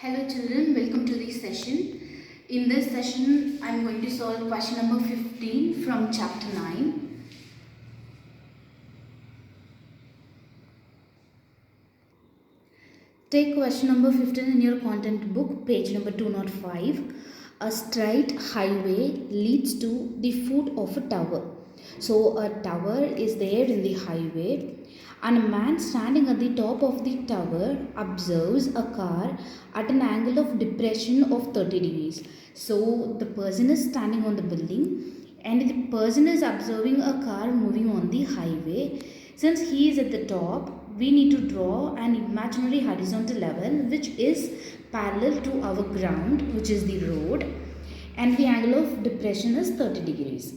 Hello children, welcome to this session. In this session, I am going to solve question number 15 from chapter 9. Take question number 15 in your content book, page number 205. A straight highway leads to the foot of a tower. So a tower is there in the highway, and a man standing at the top of the tower observes a car at an angle of depression of 30 degrees. So the person is standing on the building and the person is observing a car moving on the highway. Since he is at the top, we need to draw an imaginary horizontal level which is parallel to our ground, which is the road, and the angle of depression is 30 degrees.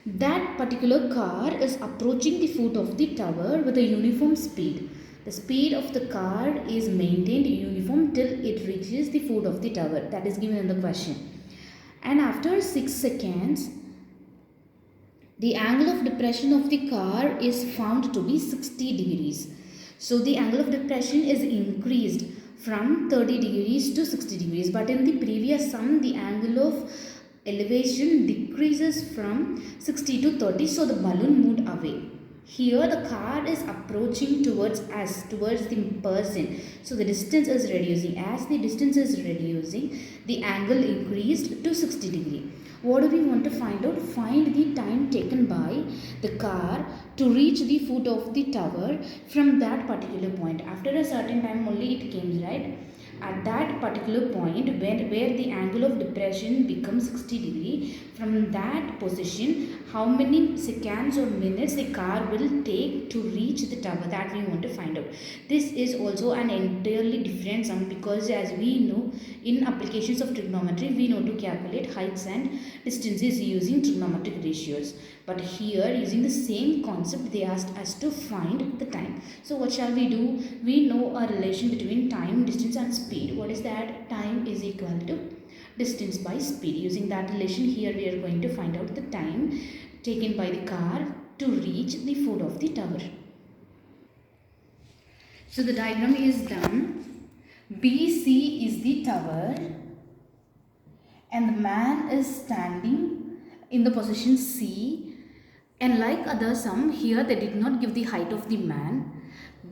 That particular car is approaching the foot of the tower with a uniform speed. The speed of the car is maintained uniform till it reaches the foot of the tower. That is given in the question. And after 6 seconds, the angle of depression of the car is found to be 60 degrees. So the angle of depression is increased from 30 degrees to 60 degrees. But in the previous sum, the angle of elevation decreases from 60 to 30, so the balloon moved away. Here the car is approaching towards us, towards the person, so the distance is reducing. As the distance is reducing, the angle increased to 60 degree. What do we want to find out? Find the time taken by the car to reach the foot of the tower from that particular point. After a certain time only it came, right? At that particular point where the angle of depression becomes 60 degree, from that position how many seconds or minutes the car will take to reach the tower, that we want to find out. This is also an entirely different sum, because as we know, in applications of trigonometry we know to calculate heights and distances using trigonometric ratios, but here using the same concept they asked us to find the time. So what shall we do? We know a relation between time, distance and speed. What is that? Time is equal to distance by speed. Using that relation, here we are going to find out the time taken by the car to reach the foot of the tower. So the diagram is done. BC is the tower and the man is standing in the position C, and like other sum, here they did not give the height of the man,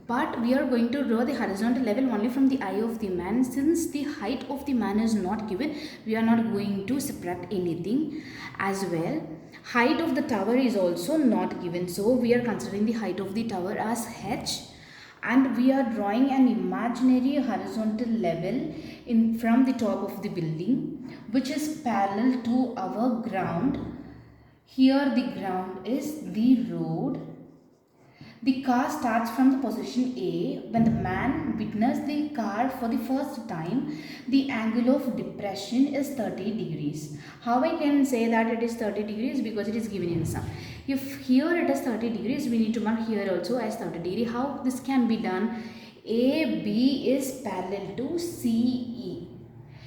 but we are going to draw the horizontal level only from the eye of the man. Since the height of the man is not given, we are not going to subtract anything. As well, height of the tower is also not given, so we are considering the height of the tower as h, and we are drawing an imaginary horizontal level in from the top of the building which is parallel to our ground. Here the ground is the road. The car starts from the position A. When the man witnessed the car for the first time, the angle of depression is 30 degrees. How I can say that it is 30 degrees? Because it is given in sum. If here it is 30 degrees, we need to mark here also as 30 degree. How this can be done? AB is parallel to CE.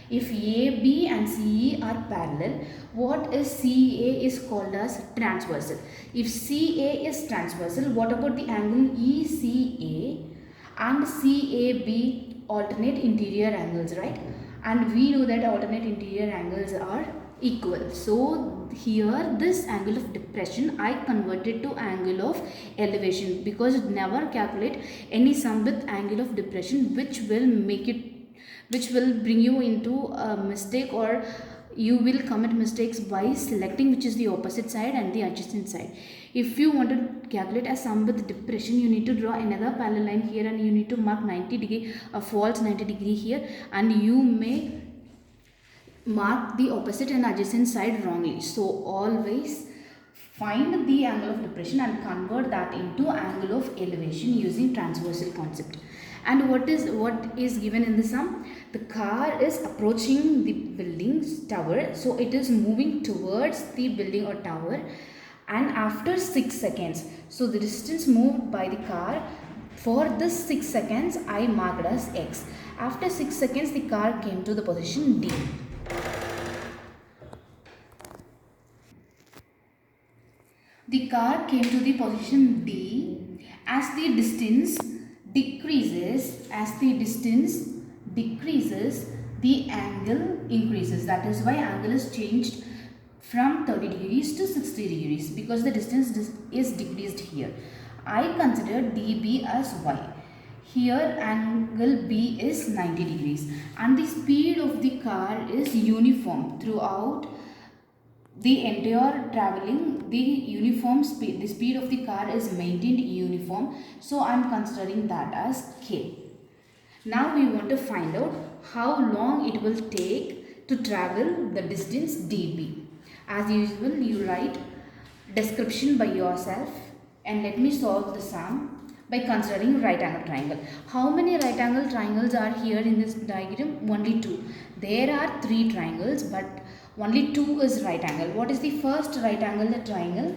If AB and CE are parallel, what is CA is called as transversal. If CA is transversal, what about the angle ECA and CAB? Alternate interior angles, right? And we know that alternate interior angles are equal. So here this angle of depression I converted to angle of elevation, because never calculate any sum with angle of depression which will bring you into a mistake, or you will commit mistakes by selecting which is the opposite side and the adjacent side. If you want to calculate a sum with depression, you need to draw another parallel line here and you need to mark 90 degree, a false 90 degree here, and you may mark the opposite and adjacent side wrongly. So always find the angle of depression and convert that into angle of elevation using transversal concept. And what is given in the sum? The car is approaching the building's tower, so it is moving towards the building or tower, and after 6 seconds, so the distance moved by the car for this 6 seconds I marked as x. After 6 seconds the car came to the position D. The car came to the position D. As the distance decreases, the angle increases. That is why angle is changed from 30 degrees to 60 degrees, because the distance is decreased here. I consider dB as y. Here angle B is 90 degrees and the speed of the car is uniform throughout the entire traveling. The speed of the car is maintained uniform, so I am considering that as k. Now we want to find out how long it will take to travel the distance dB. As usual, you write description by yourself and let me solve the sum by considering right angle triangle. How many right angle triangles are here in this diagram? Only 2. There are 3 triangles but only 2 is right angle. What is the first right angle triangle?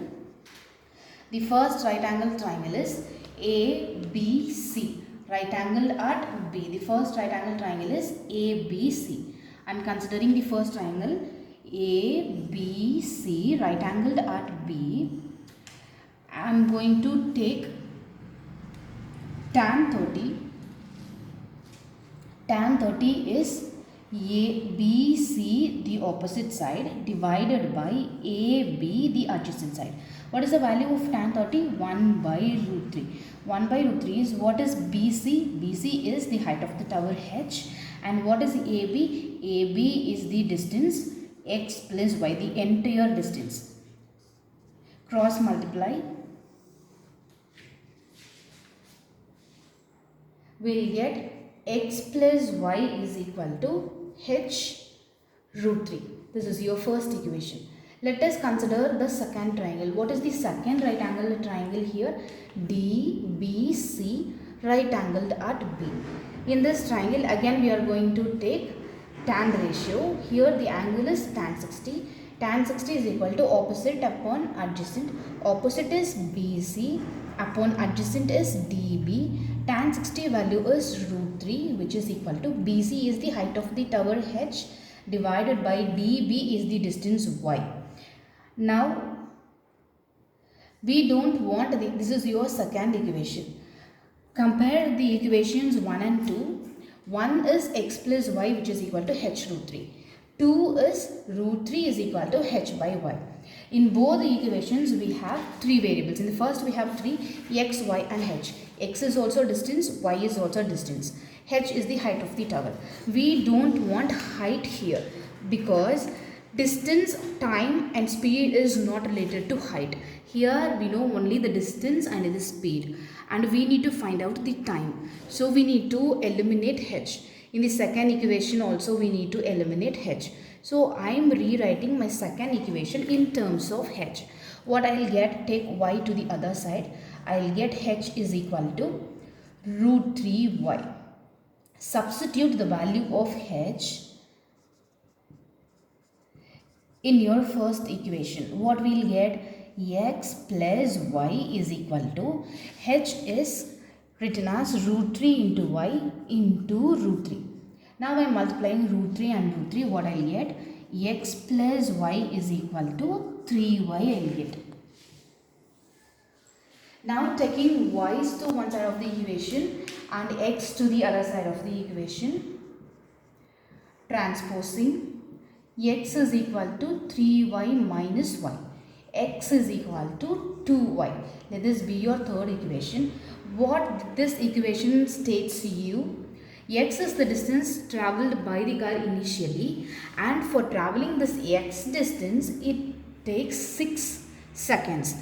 The first right angle triangle is ABC. Right angle at B. The first right angle triangle is ABC. I am considering the first triangle ABC, right angled at B. I am going to take tan 30. Tan 30 is ABC, the opposite side, divided by AB, the adjacent side. What is the value of tan 30? 1 by root 3. 1 by root 3 is, what is BC? BC is the height of the tower H. And what is AB? AB is the distance x plus y, the entire distance. Cross multiply. We'll get x plus y is equal to h root 3. This is your first equation. Let us consider the second triangle. What is the second right angle triangle here? DBC, right angled at B. In this triangle again we are going to take tan ratio. Here the angle is tan 60. Tan 60 is equal to opposite upon adjacent. Opposite is BC upon adjacent is DB. Tan 60 value is root 3, which is equal to BC is the height of the tower H divided by DB is the distance y. Now we don't want this is your second equation. Compare the equations 1 and 2. 1 is x plus y, which is equal to h root 3. 2 is root 3 is equal to h by y. In both the equations we have 3 variables. In the first we have 3, x, y and h. X is also distance, y is also distance. H is the height of the tower. We don't want height here because distance, time and speed is not related to height. Here we know only the distance and the speed, and we need to find out the time. So we need to eliminate h. In the second equation also we need to eliminate h. So I am rewriting my second equation in terms of h. What I will get, take y to the other side. I will get h is equal to root 3y. Substitute the value of h in your first equation. What we will get? X plus y is equal to, h is written as root 3 into y into root 3. Now I am multiplying root 3 and root 3. What I will get? X plus y is equal to 3y I will get. Now taking y's to one side of the equation and x to the other side of the equation, transposing, x is equal to 3y minus y. X is equal to 2y. Let this be your third equation. What this equation states you, x is the distance travelled by the car initially, and for travelling this x distance it takes 6 seconds,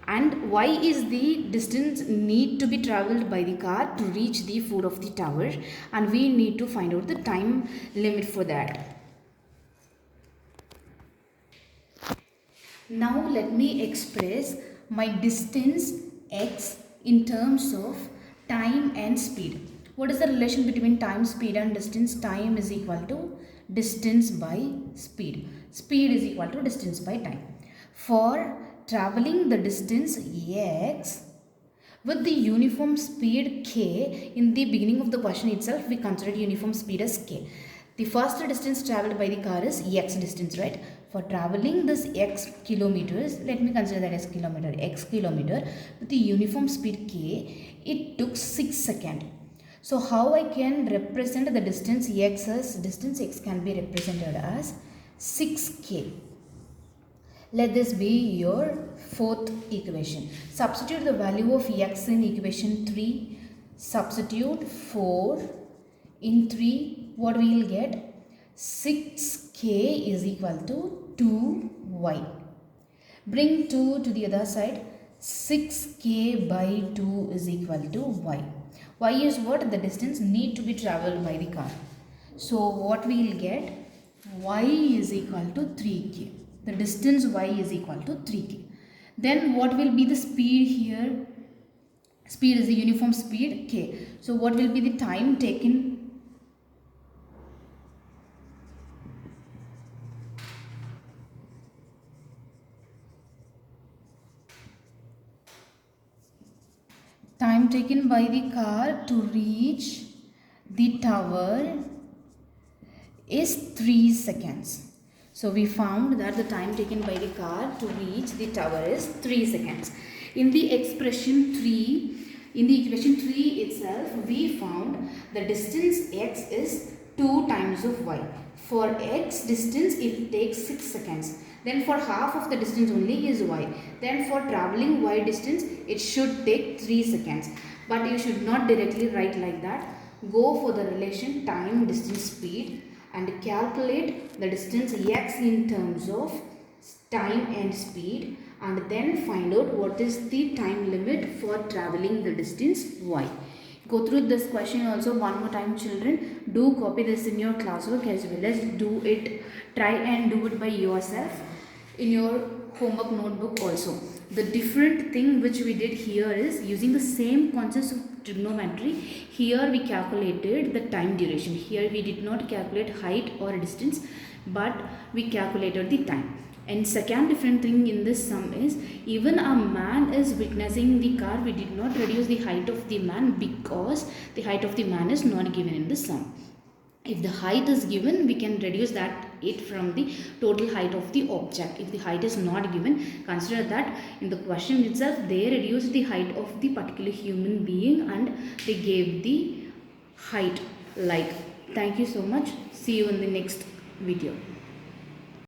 and y is the distance need to be travelled by the car to reach the foot of the tower, and we need to find out the time limit for that. Now let me express my distance x in terms of time and speed. What is the relation between time, speed and distance? Time is equal to distance by speed. Speed is equal to distance by time. For travelling the distance x with the uniform speed k, in the beginning of the question itself we considered uniform speed as k. The first distance travelled by the car is x distance, right? For travelling this x kilometers, let me consider that as kilometer, x kilometer with the uniform speed k, it took 6 seconds. So how I can represent the distance x as, distance x can be represented as 6k. Let this be your fourth equation. Substitute the value of x in equation 3. Substitute 4 in 3. What we will get? 6k is equal to 2y. Bring 2 to the other side. 6k by 2 is equal to y. Y is what? The distance need to be travelled by the car. So what we will get? Y is equal to 3k. The distance y is equal to 3k. Then what will be the speed here? Speed is the uniform speed k. So what will be the time taken? Time taken by the car to reach the tower is 3 seconds. So we found that the time taken by the car to reach the tower is 3 seconds. In the expression 3, in the equation 3 itself, we found the distance x is 2 times of y. For x distance it takes 6 seconds. Then for half of the distance only is y. Then for travelling y distance it should take 3 seconds. But you should not directly write like that. Go for the relation time, distance, speed and calculate the distance x in terms of time and speed, and then find out what is the time limit for travelling the distance y. Go through this question also one more time, children. Do copy this in your classwork as well as do it, try and do it by yourself in your homework notebook also. The different thing which we did here is using the same concepts of trigonometry. Here we calculated the time duration. Here we did not calculate height or distance, but we calculated the time. And second different thing in this sum is, even a man is witnessing the car, we did not reduce the height of the man because the height of the man is not given in the sum. If the height is given, we can reduce it from the total height of the object. If the height is not given, consider that in the question itself they reduced the height of the particular human being and they gave the height like. Thank you so much. See you in the next video.